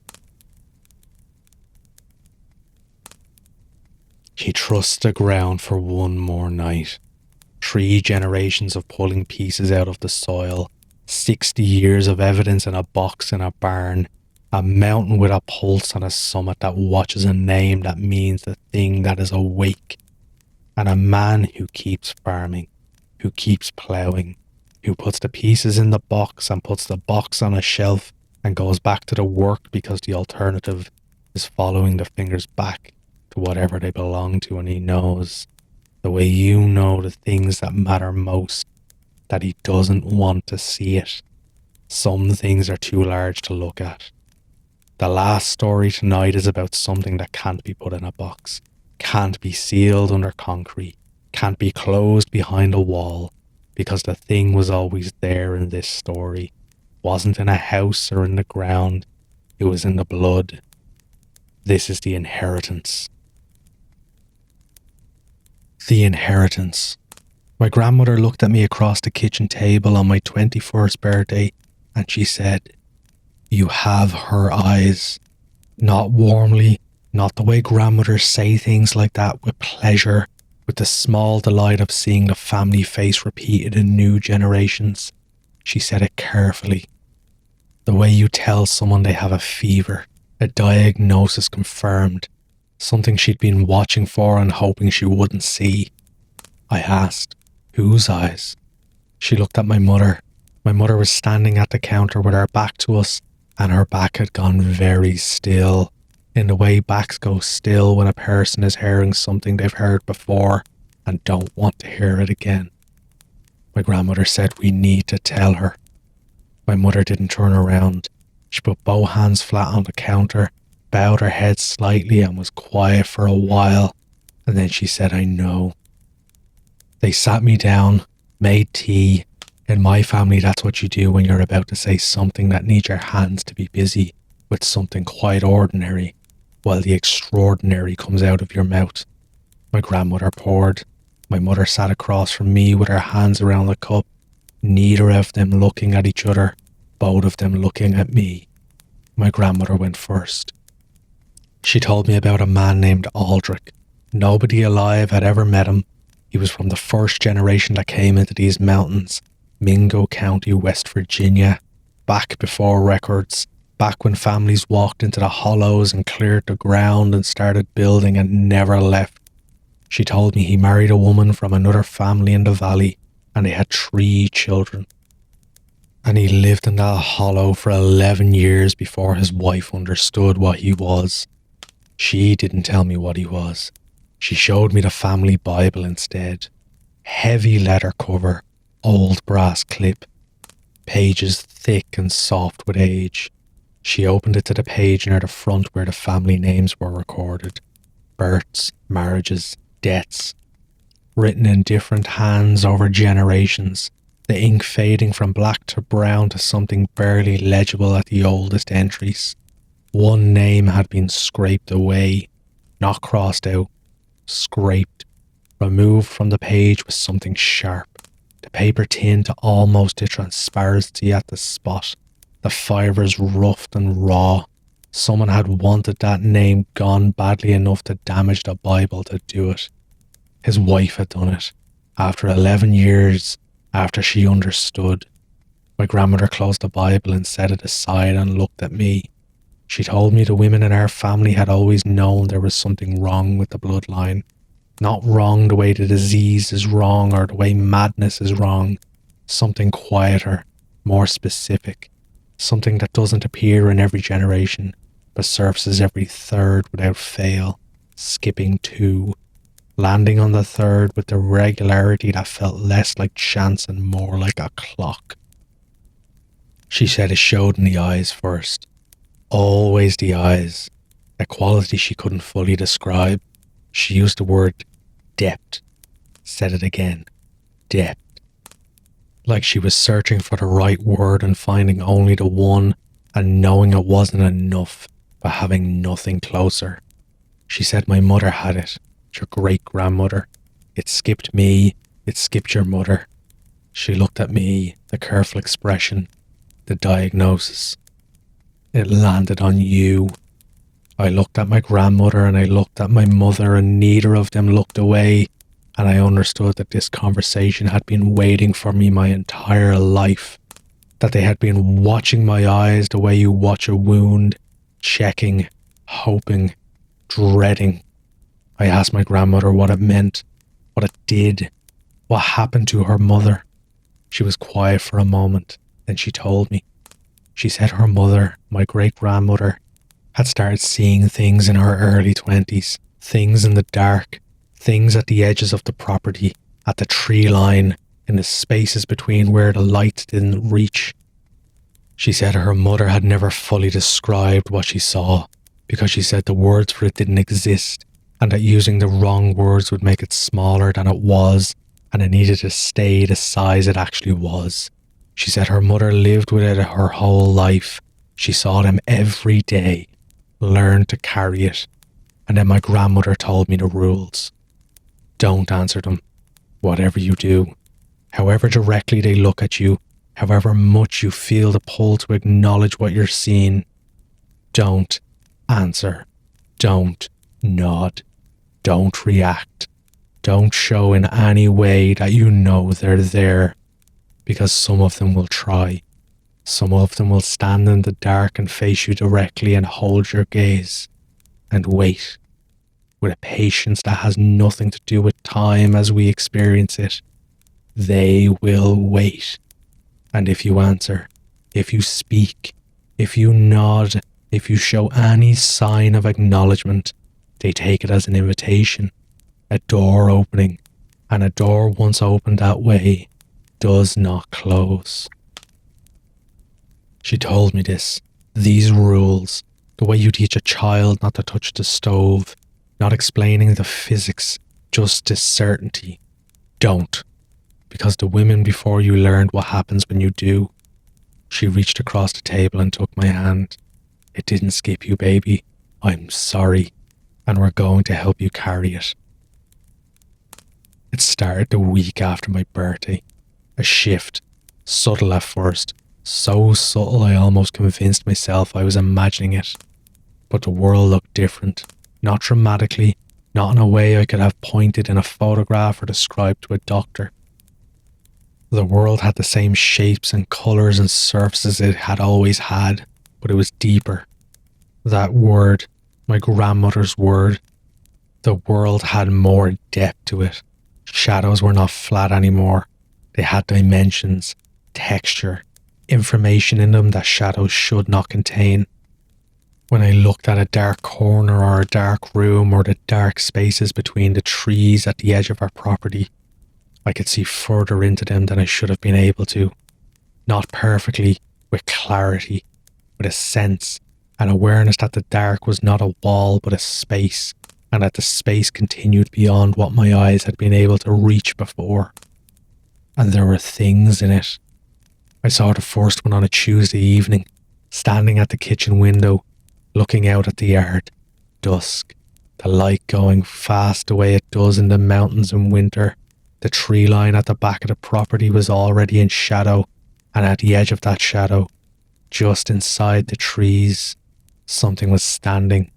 He trusts the ground for one more night. 3 generations of pulling pieces out of the soil, 60 years of evidence in a box in a barn, a mountain with a pulse on a summit that watches a name that means the thing that is awake, and a man who keeps farming, who keeps ploughing, who puts the pieces in the box and puts the box on a shelf and goes back to the work because the alternative is following the fingers back to whatever they belong to, and he knows, the way you know the things that matter most, that he doesn't want to see it. Some things are too large to look at. The last story tonight is about something that can't be put in a box, can't be sealed under concrete, can't be closed behind a wall, because the thing was always there in this story. Wasn't in a house or in the ground, it was in the blood. This is the inheritance. The inheritance. My grandmother looked at me across the kitchen table on my 21st birthday, and she said, "You have her eyes." Not warmly, not the way grandmothers say things like that with pleasure, with the small delight of seeing the family face repeated in new generations. She said it carefully. The way you tell someone they have a fever, a diagnosis confirmed, something she'd been watching for and hoping she wouldn't see. I asked, whose eyes? She looked at my mother. My mother was standing at the counter with her back to us, and her back had gone very still, in the way backs go still when a person is hearing something they've heard before and don't want to hear it again. My grandmother said we need to tell her. My mother didn't turn around. She put both hands flat on the counter, bowed her head slightly and was quiet for a while, and then she said, I know. They sat me down, made tea. In my family, that's what you do when you're about to say something that needs your hands to be busy with something quite ordinary, while the extraordinary comes out of your mouth. My grandmother poured. My mother sat across from me with her hands around the cup, neither of them looking at each other, both of them looking at me. My grandmother went first. She told me about a man named Aldrich. Nobody alive had ever met him. He was from the first generation that came into these mountains, Mingo County, West Virginia, back before records, back when families walked into the hollows and cleared the ground and started building and never left. She told me he married a woman from another family in the valley and they had 3 children. And he lived in that hollow for 11 years before his wife understood what he was. She didn't tell me what he was. She showed me the family Bible instead. Heavy leather cover, old brass clip, pages thick and soft with age. She opened it to the page near the front where the family names were recorded. Births, marriages, deaths. Written in different hands over generations, the ink fading from black to brown to something barely legible at the oldest entries. One name had been scraped away, not crossed out, scraped, removed from the page with something sharp, the paper thinned to almost to transparency at the spot, the fibres roughed and raw. Someone had wanted that name gone badly enough to damage the Bible to do it. His wife had done it, after 11 years, after she understood. My grandmother closed the Bible and set it aside and looked at me. She told me the women in our family had always known there was something wrong with the bloodline. Not wrong the way the disease is wrong or the way madness is wrong. Something quieter, more specific. Something that doesn't appear in every generation, but surfaces every third without fail, skipping 2. Landing on the third with the regularity that felt less like chance and more like a clock. She said it showed in the eyes first. Always the eyes. A quality she couldn't fully describe. She used the word depth. Said it again. Depth. Like she was searching for the right word and finding only the one and knowing it wasn't enough, but having nothing closer. She said my mother had it. Your great-grandmother. It skipped me, it skipped your mother. She looked at me, the careful expression, the diagnosis. It landed on you. I looked at my grandmother and I looked at my mother and neither of them looked away, and I understood that this conversation had been waiting for me my entire life, that they had been watching my eyes the way you watch a wound, checking, hoping, dreading. I asked my grandmother what it meant, what it did, what happened to her mother. She was quiet for a moment, then she told me. She said her mother, my great-grandmother, had started seeing things in her early 20s, things in the dark, things at the edges of the property, at the tree line, in the spaces between where the light didn't reach. She said her mother had never fully described what she saw, because she said the words for it didn't exist, and that using the wrong words would make it smaller than it was, and it needed to stay the size it actually was. She said her mother lived with it her whole life. She saw them every day, learned to carry it, and then my grandmother told me the rules. Don't answer them, whatever you do. However directly they look at you, however much you feel the pull to acknowledge what you're seeing, don't answer. Don't nod. Don't react. Don't show in any way that you know they're there, because some of them will try. Some of them will stand in the dark and face you directly and hold your gaze and wait with a patience that has nothing to do with time as we experience it. They will wait. And if you answer, if you speak, if you nod, if you show any sign of acknowledgement, they take it as an invitation, a door opening, and a door once opened that way does not close. She told me this, these rules, the way you teach a child not to touch the stove, not explaining the physics, just this certainty. Don't, because the women before you learned what happens when you do. She reached across the table and took my hand. It didn't skip you, baby. I'm sorry, and we're going to help you carry it. It started the week after my birthday. A shift, subtle at first, so subtle I almost convinced myself I was imagining it. But the world looked different, not dramatically, not in a way I could have pointed in a photograph or described to a doctor. The world had the same shapes and colours and surfaces it had always had, but it was deeper. That word, my grandmother's word, the world had more depth to it. Shadows were not flat anymore. They had dimensions, texture, information in them that shadows should not contain. When I looked at a dark corner or a dark room or the dark spaces between the trees at the edge of our property, I could see further into them than I should have been able to. Not perfectly, with clarity, with a sense, an awareness that the dark was not a wall but a space, and that the space continued beyond what my eyes had been able to reach before. And there were things in it. I saw the first one on a Tuesday evening, standing at the kitchen window, looking out at the yard. Dusk, the light going fast the way it does in the mountains in winter. The tree line at the back of the property was already in shadow, and at the edge of that shadow, just inside the trees, something was standing.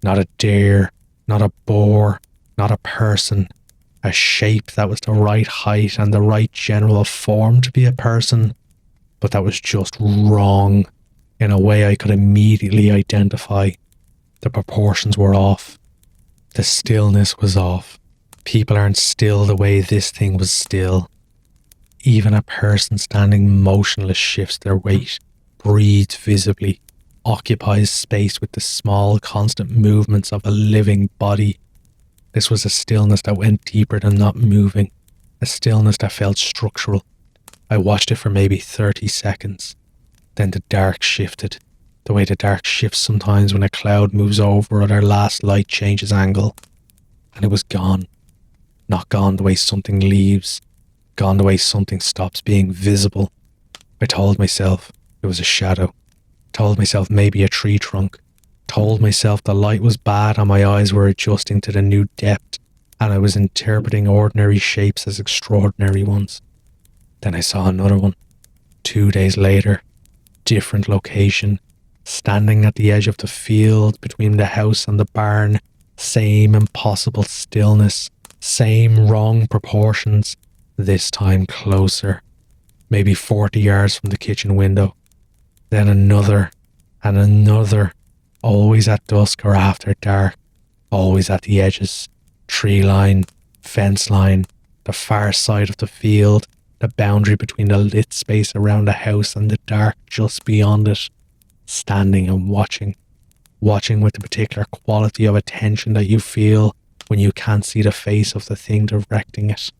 Not a deer, not a boar, not a person. A shape that was the right height and the right general form to be a person, but that was just wrong in a way I could immediately identify. The proportions were off. The stillness was off. People aren't still the way this thing was still. Even a person standing motionless shifts their weight, breathes visibly, occupies space with the small, constant movements of a living body. This was a stillness that went deeper than not moving, a stillness that felt structural. I watched it for maybe 30 seconds. Then the dark shifted, the way the dark shifts sometimes when a cloud moves over or their last light changes angle. And it was gone. Not gone the way something leaves, gone the way something stops being visible. I told myself it was a shadow, told myself maybe a tree trunk, told myself the light was bad and my eyes were adjusting to the new depth and I was interpreting ordinary shapes as extraordinary ones. Then I saw another one. 2 days later, different location, standing at the edge of the field between the house and the barn, same impossible stillness, same wrong proportions, this time closer, maybe 40 yards from the kitchen window. Then another and another, always at dusk or after dark, always at the edges, tree line, fence line, the far side of the field, the boundary between the lit space around the house and the dark just beyond it, standing and watching with the particular quality of attention that you feel when you can't see the face of the thing directing it.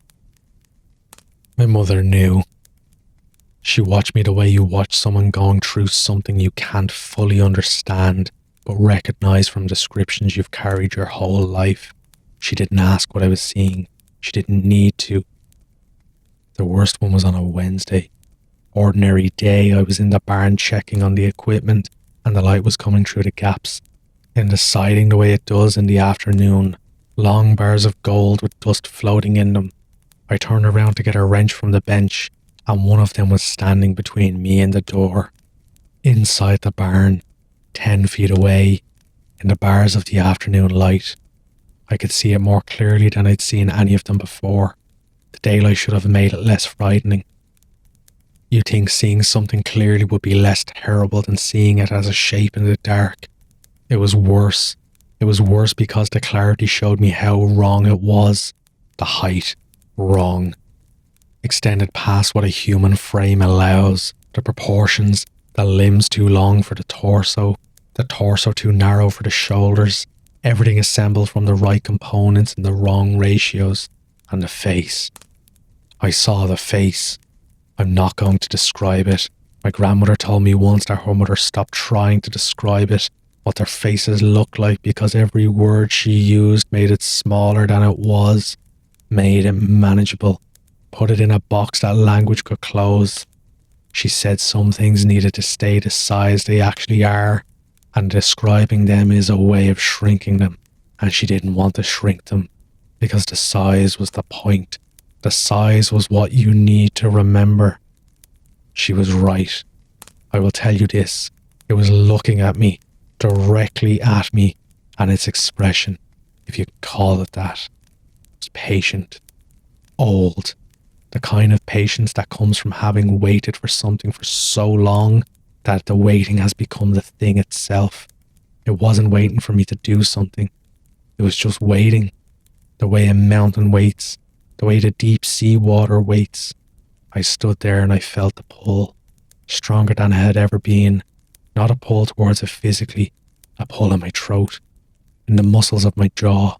My mother knew. She watched me the way you watch someone going through something you can't fully understand, but recognize from descriptions you've carried your whole life. She didn't ask what I was seeing. She didn't need to. The worst one was on a Wednesday. Ordinary day, I was in the barn checking on the equipment, and the light was coming through the gaps, in the siding the way it does in the afternoon, long bars of gold with dust floating in them. I turned around to get a wrench from the bench, and one of them was standing between me and the door. Inside the barn, 10 feet away, in the bars of the afternoon light, I could see it more clearly than I'd seen any of them before. The daylight should have made it less frightening. You'd think seeing something clearly would be less terrible than seeing it as a shape in the dark. It was worse. It was worse because the clarity showed me how wrong it was. The height, wrong. Extended past what a human frame allows. The proportions, the limbs too long for the torso too narrow for the shoulders. Everything assembled from the right components in the wrong ratios. And the face. I saw the face. I'm not going to describe it. My grandmother told me once that her mother stopped trying to describe it, what their faces looked like, because every word she used made it smaller than it was, made it manageable, put it in a box that language could close. She said some things needed to stay the size they actually are, and describing them is a way of shrinking them, and she didn't want to shrink them, because the size was the point. The size was what you need to remember. She was right. I will tell you this. It was looking at me, directly at me, and its expression, if you could call it that, was patient. Old. The kind of patience that comes from having waited for something for so long that the waiting has become the thing itself. It wasn't waiting for me to do something. It was just waiting. The way a mountain waits. The way the deep sea water waits. I stood there and I felt the pull, stronger than it had ever been. Not a pull towards it physically, a pull in my throat, in the muscles of my jaw,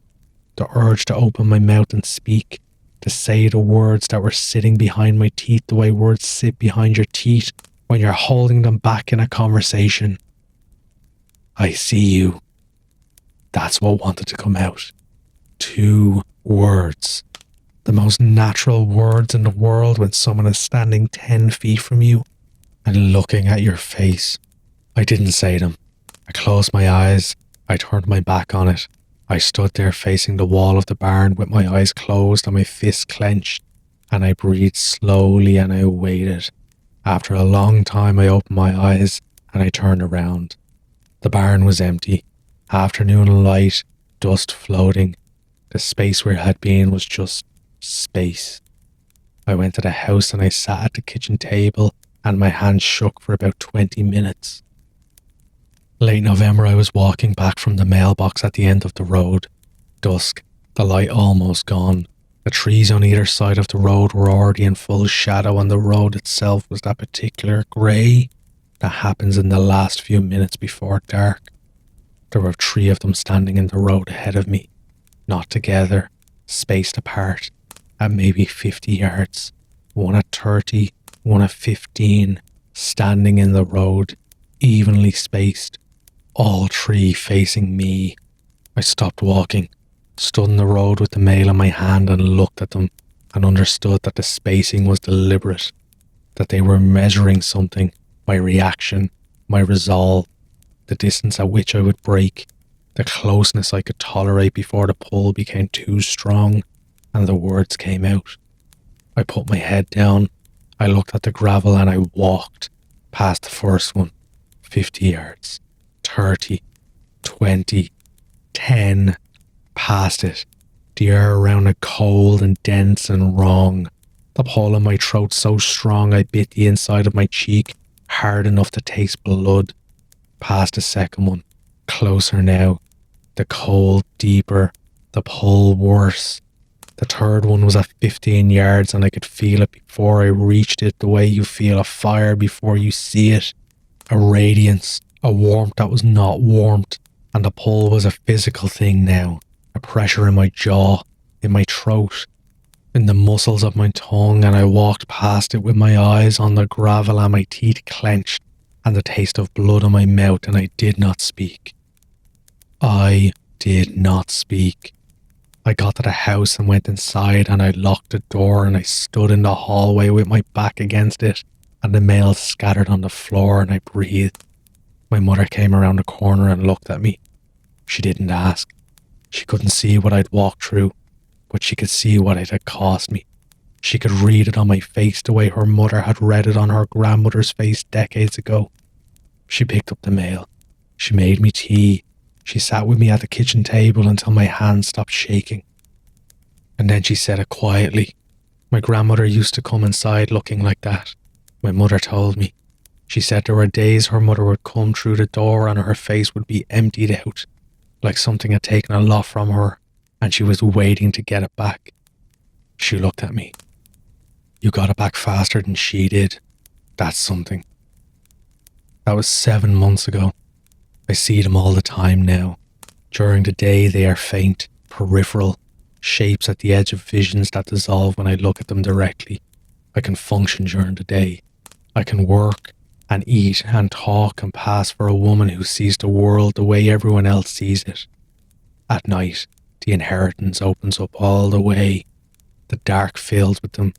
the urge to open my mouth and speak, to say the words that were sitting behind my teeth the way words sit behind your teeth when you're holding them back in a conversation. I see you. That's what wanted to come out. 2 words. The most natural words in the world when someone is standing 10 feet from you and looking at your face. I didn't say them. I closed my eyes. I turned my back on it. I stood there facing the wall of the barn with my eyes closed and my fists clenched, and I breathed slowly and I waited. After a long time I opened my eyes and I turned around. The barn was empty. Afternoon light, dust floating. The space where it had been was just space. I went to the house and I sat at the kitchen table and my hands shook for about 20 minutes. Late November, I was walking back from the mailbox at the end of the road. Dusk, the light almost gone. The trees on either side of the road were already in full shadow and the road itself was that particular grey that happens in the last few minutes before dark. There were 3 of them standing in the road ahead of me, not together, spaced apart, at maybe 50 yards, one at 30, one at 15, standing in the road, evenly spaced, all 3 facing me. I stopped walking, stood in the road with the mail in my hand and looked at them and understood that the spacing was deliberate, that they were measuring something, my reaction, my resolve, the distance at which I would break, the closeness I could tolerate before the pull became too strong and the words came out. I put my head down, I looked at the gravel and I walked past the first one, 50 yards, 30, 20, 10, past it. The air around it cold and dense and wrong. The pull in my throat so strong I bit the inside of my cheek, hard enough to taste blood. Past the second one, closer now. The cold deeper, the pull worse. The third one was at 15 yards and I could feel it before I reached it, the way you feel a fire before you see it. A radiance, a warmth that was not warmth, and the pull was a physical thing now. A pressure in my jaw, in my throat, in the muscles of my tongue, and I walked past it with my eyes on the gravel and my teeth clenched, and the taste of blood in my mouth, and I did not speak. I did not speak. I got to the house and went inside and I locked the door and I stood in the hallway with my back against it and the mail scattered on the floor and I breathed. My mother came around the corner and looked at me. She didn't ask. She couldn't see what I'd walked through, but she could see what it had cost me. She could read it on my face the way her mother had read it on her grandmother's face decades ago. She picked up the mail. She made me tea. She sat with me at the kitchen table until my hands stopped shaking. And then she said it quietly. My grandmother used to come inside looking like that. My mother told me. She said there were days her mother would come through the door and her face would be emptied out, like something had taken a lot from her and she was waiting to get it back. She looked at me. You got it back faster than she did. That's something. That was 7 months ago. I see them all the time now. During the day they are faint, peripheral, shapes at the edge of visions that dissolve when I look at them directly. I can function during the day. I can work and eat and talk and pass for a woman who sees the world the way everyone else sees it. At night, the inheritance opens up all the way. The dark fills with them.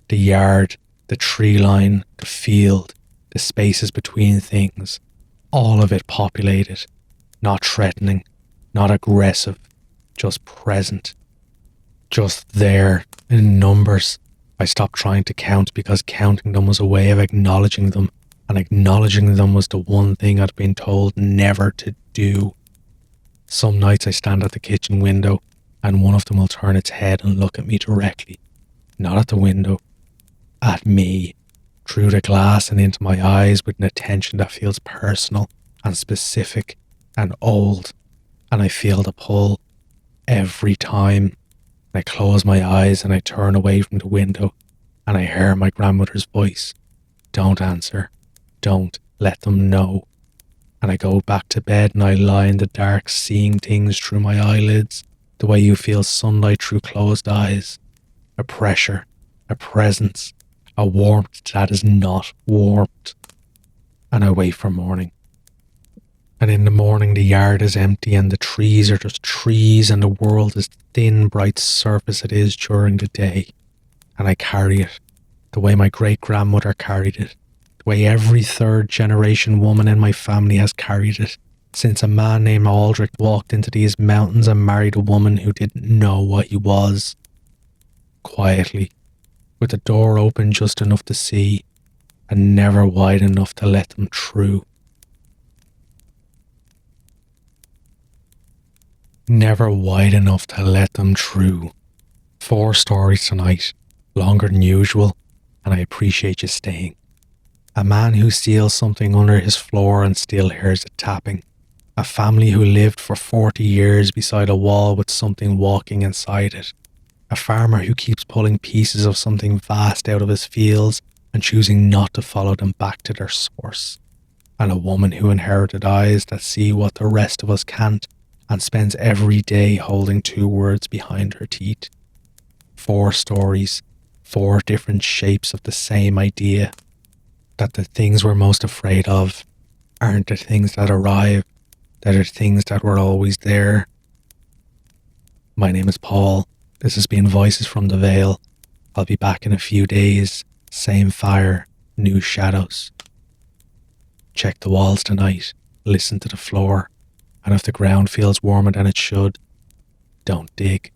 The yard, the tree line, the field, the spaces between things. All of it populated. Not threatening, not aggressive, just present. Just there, in numbers. I stopped trying to count because counting them was a way of acknowledging them, and acknowledging them was the one thing I'd been told never to do. Some nights I stand at the kitchen window, and one of them will turn its head and look at me directly. Not at the window. At me. Through the glass and into my eyes with an attention that feels personal and specific and old, and I feel the pull every time. I close my eyes and I turn away from the window and I hear my grandmother's voice. Don't answer. Don't let them know. And I go back to bed and I lie in the dark seeing things through my eyelids, the way you feel sunlight through closed eyes. A pressure, a presence, a warmth that is not warmth. And I wait for morning. And in the morning the yard is empty and the trees are just trees and the world is thin bright surface it is during the day. And I carry it, the way my great-grandmother carried it, the way every third generation woman in my family has carried it, since a man named Aldrich walked into these mountains and married a woman who didn't know what he was. Quietly, with the door open just enough to see, and never wide enough to let them through. Never wide enough to let them through. 4 stories tonight, longer than usual, and I appreciate you staying. A man who steals something under his floor and still hears it tapping. A family who lived for 40 years beside a wall with something walking inside it. A farmer who keeps pulling pieces of something vast out of his fields and choosing not to follow them back to their source. And a woman who inherited eyes that see what the rest of us can't and spends every day holding 2 words behind her teeth. 4 stories, 4 different shapes of the same idea. That the things we're most afraid of aren't the things that arrive, that are things that were always there. My name is Paul. This has been Voices from the Veil. I'll be back in a few days. Same fire, new shadows. Check the walls tonight. Listen to the floor. And if the ground feels warmer than it should, don't dig.